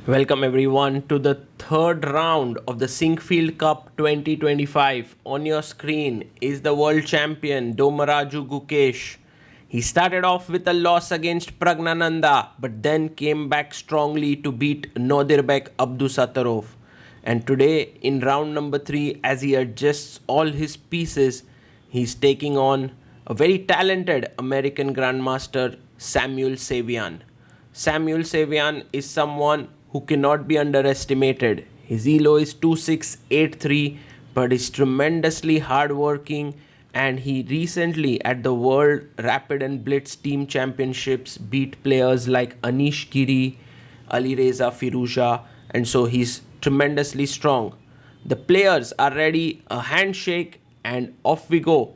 Welcome everyone to the third round of the Sinquefield Cup 2025. On your screen is the World Champion Dommaraju Gukesh. He started off with a loss against Pragnananda but then came back strongly to beat Nodirbek Abdusattorov. And today in round number 3, as he adjusts all his pieces, he's taking on a very talented American Grandmaster Samuel Sevian. Samuel Sevian is someone who cannot be underestimated. His elo is 2683, but is tremendously hardworking, and he recently at the World Rapid and Blitz Team Championships beat players like Anish Giri, Alireza Firuza, and so he's tremendously strong. The players are ready, a handshake, and off we go.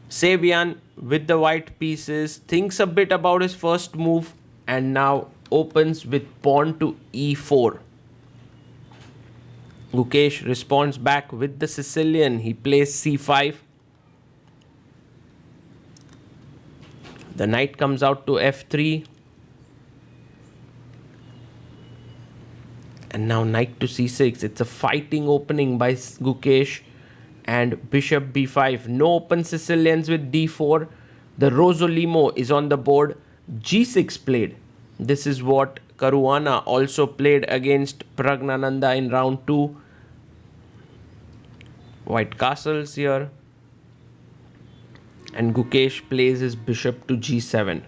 Sevian with the white pieces thinks a bit about his first move and now opens with pawn to e4. Gukesh responds back with the Sicilian. He plays c5. The knight comes out to f3. And now knight to c6. It's a fighting opening by Gukesh. And bishop b5. No open Sicilians with d4. The Rossolimo is on the board. g6 played. This is what Caruana also played against Pragnananda in round 2. White castles here. And Gukesh plays his bishop to g7.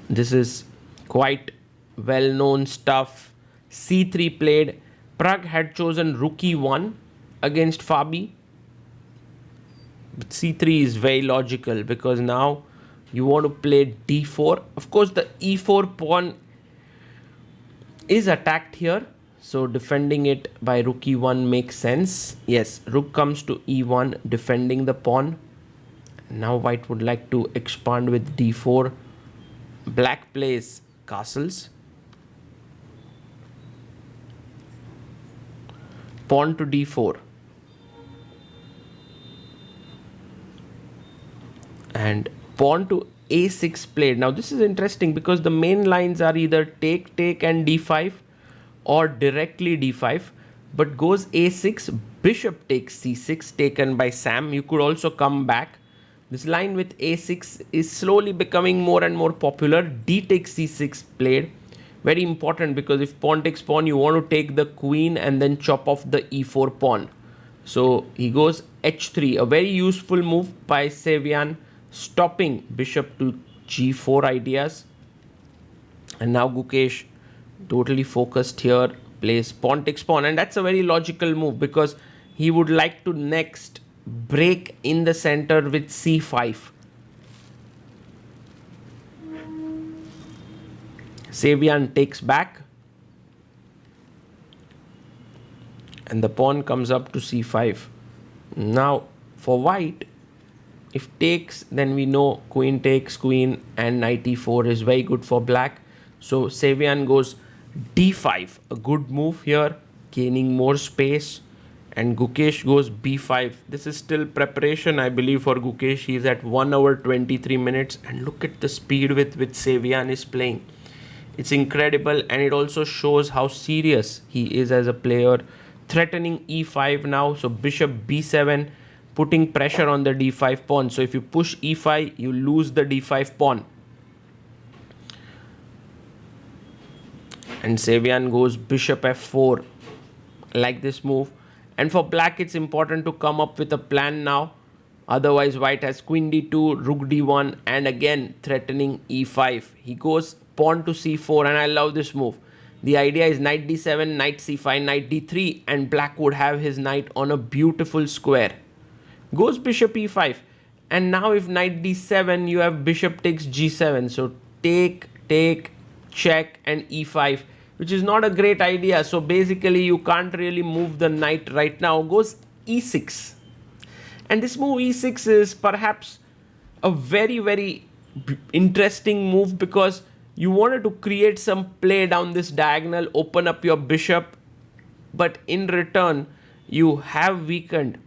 This is quite well-known stuff. c3 played. Prag had chosen rook e1 against Fabi. But c3 is very logical because now you want to play d4. Of course, the e4 pawn is attacked here. So defending it by rook e1 makes sense. Yes, rook comes to e1, defending the pawn. Now white would like to expand with d4. Black plays castles. Pawn to d4. And pawn to a6 played. Now this is interesting because the main lines are either take and d5 or directly d5, but goes a6, bishop takes c6 taken by Sam. You could also come back. This line with a6 is slowly becoming more and more popular. D takes c6 played. Very important because if pawn takes pawn, you want to take the queen and then chop off the e4 pawn. So he goes h3, a very useful move by Sevian, stopping bishop to g4 ideas. And now Gukesh, totally focused here, plays pawn takes pawn. And that's a very logical move because he would like to next break in the center with c5. Sevian takes back. And the pawn comes up to c5. Now for white, if takes, then we know queen takes queen and knight e4 is very good for black. So Sevian goes d5, a good move here, gaining more space. And Gukesh goes b5. This is still preparation, I believe, for Gukesh. He's at 1 hour 23 minutes. And look at the speed with which Sevian is playing. It's incredible, and it also shows how serious he is as a player. Threatening e5 now, so bishop b7, putting pressure on the d5 pawn. So if you push e5, you lose the d5 pawn. And Sevian goes bishop f4, like this move. And for black, it's important to come up with a plan now. Otherwise, white has queen d2, rook d1, and again threatening e5. He goes pawn to c4, and I love this move. The idea is knight d7, knight c5, knight d3, and black would have his knight on a beautiful square. Goes bishop e5, and now if knight d7, you have bishop takes g7. So take, check, and e5, which is not a great idea. So basically, you can't really move the knight right now. Goes e6. And this move e6 is perhaps a very, very interesting move because you wanted to create some play down this diagonal, open up your bishop, but in return, you have weakened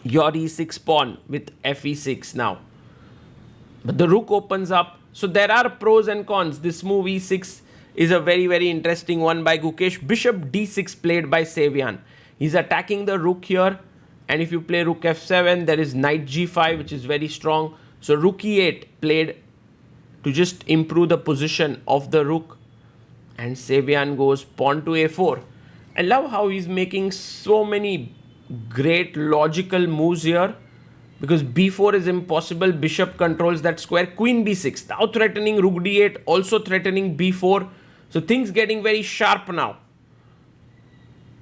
your e6 pawn with fe6 now. But the rook opens up So there are pros and cons. This move e6 is a very, very interesting one by Gukesh. Bishop d6 played by Sevian. He's attacking the rook here. And if you play rook f7, there is knight g5, which is very strong. So rook e8 played to just improve the position of the rook. And Sevian goes pawn to a4. I love how he's making so many great logical moves here. Because b4 is impossible. Bishop controls that square. Queen b6. Now threatening rook d8. Also threatening b4. So things getting very sharp now.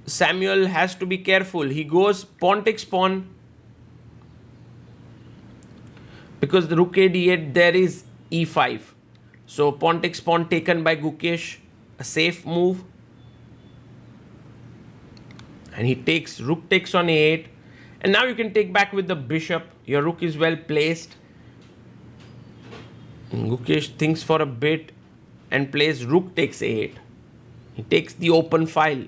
Samuel has to be careful. He goes pawn takes pawn. Because the rook a d8, there is e5. So pawn takes pawn taken by Gukesh. A safe move. And he takes, rook takes on a8. And now you can take back with the bishop. Your rook is well placed. And Gukesh thinks for a bit and plays rook takes a8. He takes the open file.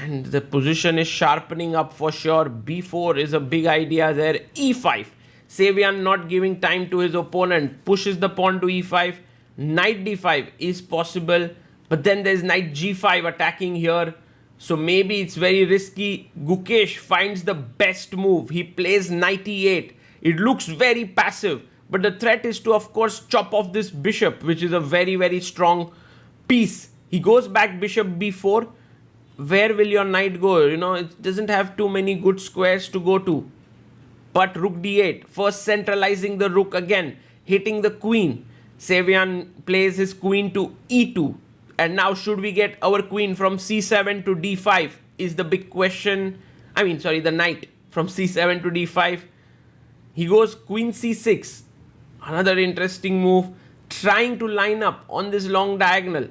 And the position is sharpening up for sure. b4 is a big idea there. e5. Sevian not giving time to his opponent. Pushes the pawn to e5. Knight d5 is possible. But then there's knight g5 attacking here. So maybe it's very risky. Gukesh finds the best move. He plays knight e8. It looks very passive. But the threat is to, of course, chop off this bishop, which is a very, very strong piece. He goes back bishop b4. Where will your knight go? You know, it doesn't have too many good squares to go to. But rook d8. First centralizing the rook again. Hitting the queen. Sevian plays his queen to e2. And now should we get our queen from c7 to d5 is the big question. The knight from c7 to d5. He goes queen c6. Another interesting move. Trying to line up on this long diagonal.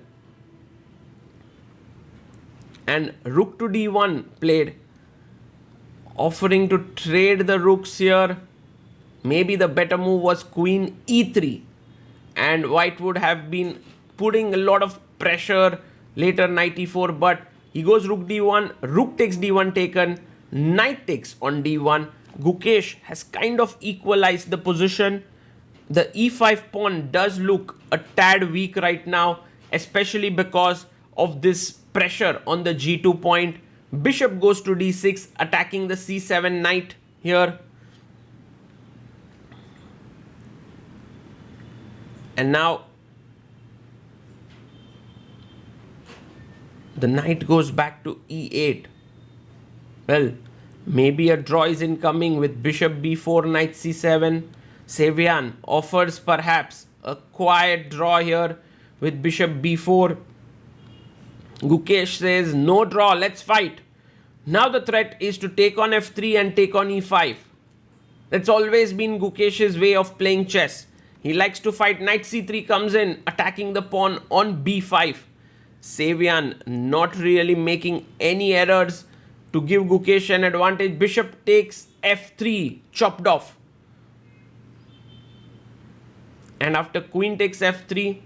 And rook to d1 played. Offering to trade the rooks here. Maybe the better move was queen e3. And white would have been putting a lot of pressure later knight e4, but he goes rook d1, rook takes d1 taken, knight takes on d1. Gukesh has kind of equalized the position. The e5 pawn does look a tad weak right now, especially because of this pressure on the g2 point. Bishop goes to d6, attacking the c7 knight here. And now the knight goes back to e8. Well, maybe a draw is incoming with bishop b4, knight c7. Sevian offers perhaps a quiet draw here with bishop b4. Gukesh says, no draw, let's fight. Now the threat is to take on f3 and take on e5. That's always been Gukesh's way of playing chess. He likes to fight. Knight c3 comes in, attacking the pawn on b5. Sevian not really making any errors to give Gukesh an advantage. Bishop takes f3, chopped off. And after queen takes f3,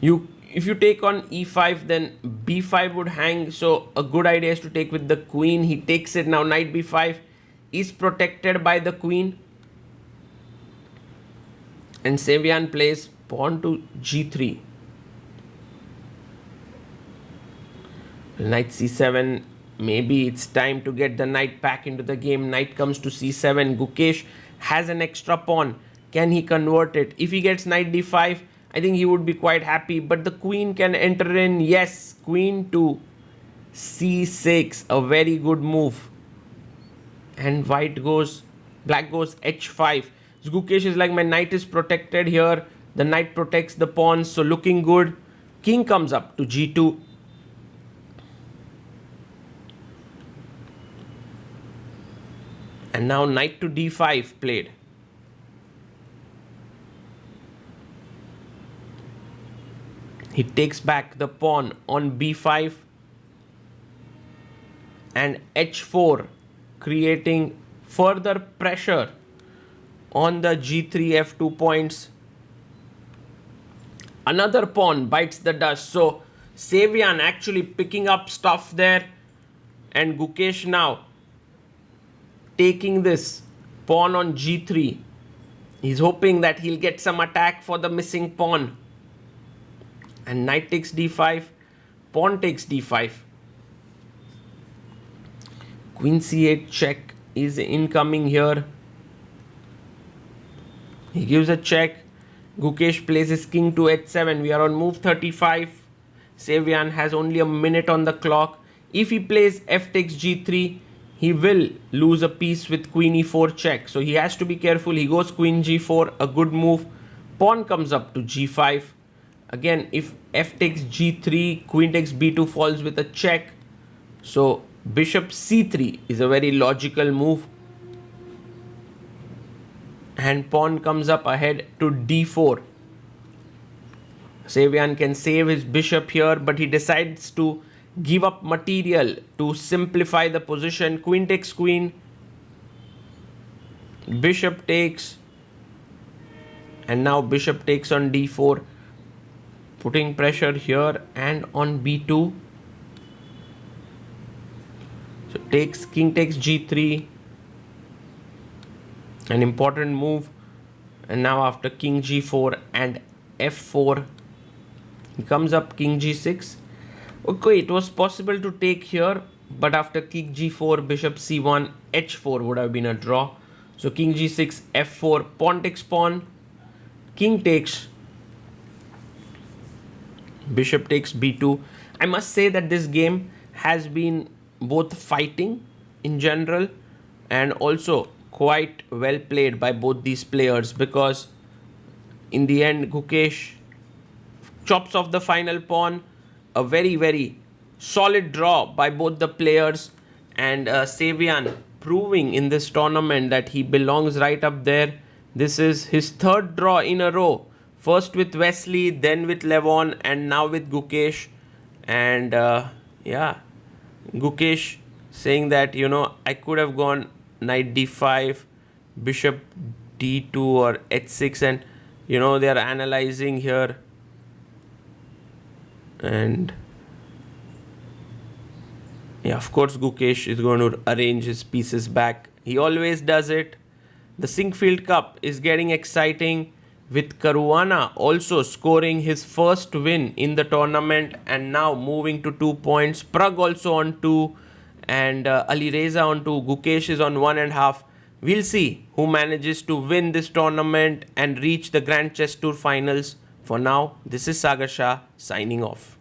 if you take on e5, then b5 would hang. So a good idea is to take with the queen. He takes it. Now knight b5 is protected by the queen. And Sevian plays pawn to g3. Knight c7. Maybe it's time to get the knight back into the game. Knight comes to c7. Gukesh has an extra pawn. Can he convert it? If he gets knight d5, I think he would be quite happy. But the queen can enter in. Yes, queen to c6. A very good move. And black goes h5. So Gukesh is like, my knight is protected here. The knight protects the pawns. So looking good. King comes up to g2. And now knight to d5 played. He takes back the pawn on b5 and h4, creating further pressure on the g3 f2 points. Another pawn bites the dust. So Sevian actually picking up stuff there, and Gukesh now taking this pawn on g3 He's hoping that he'll get some attack for the missing pawn. And knight takes d5, pawn takes d5. Queen c8 check is incoming here. He gives a check. Gukesh plays his king to h7. We are on move 35. Sevian has only a minute on the clock. If he plays f takes g3, he will lose a piece with queen e4 check. So he has to be careful. He goes queen g4, a good move. Pawn comes up to g5. Again, if f takes g3, queen takes b2 falls with a check. So bishop c3 is a very logical move. And pawn comes up ahead to d4. Sevian can save his bishop here, but he decides to give up material to simplify the position. Queen takes queen. Bishop takes. And now bishop takes on d4. Putting pressure here and on b2. So king takes g3. An important move. And now after king g4 and f4, he comes up king g6. Okay, it was possible to take here, but after king g4, bishop c1, h4 would have been a draw. So king g6, f4, pawn takes pawn, king takes, bishop takes b2. I must say that this game has been both fighting in general and also quite well played by both these players, because in the end Gukesh chops off the final pawn. A very, very solid draw by both the players, and Sevian proving in this tournament that he belongs right up there. This is his third draw in a row. First with Wesley, then with Levon, and now with Gukesh. And yeah, Gukesh saying that, you know, I could have gone knight d5, bishop d2 or h6, and you know, they are analyzing here. And yeah, of course Gukesh is going to arrange his pieces back. He always does it. The Sinquefield Cup is getting exciting, with Caruana also scoring his first win in the tournament and now moving to 2 points. Prag also on 2, and Alireza on 2. Gukesh is on 1.5. We'll see who manages to win this tournament and reach the Grand Chess Tour finals. For now, this is Sagar Shah signing off.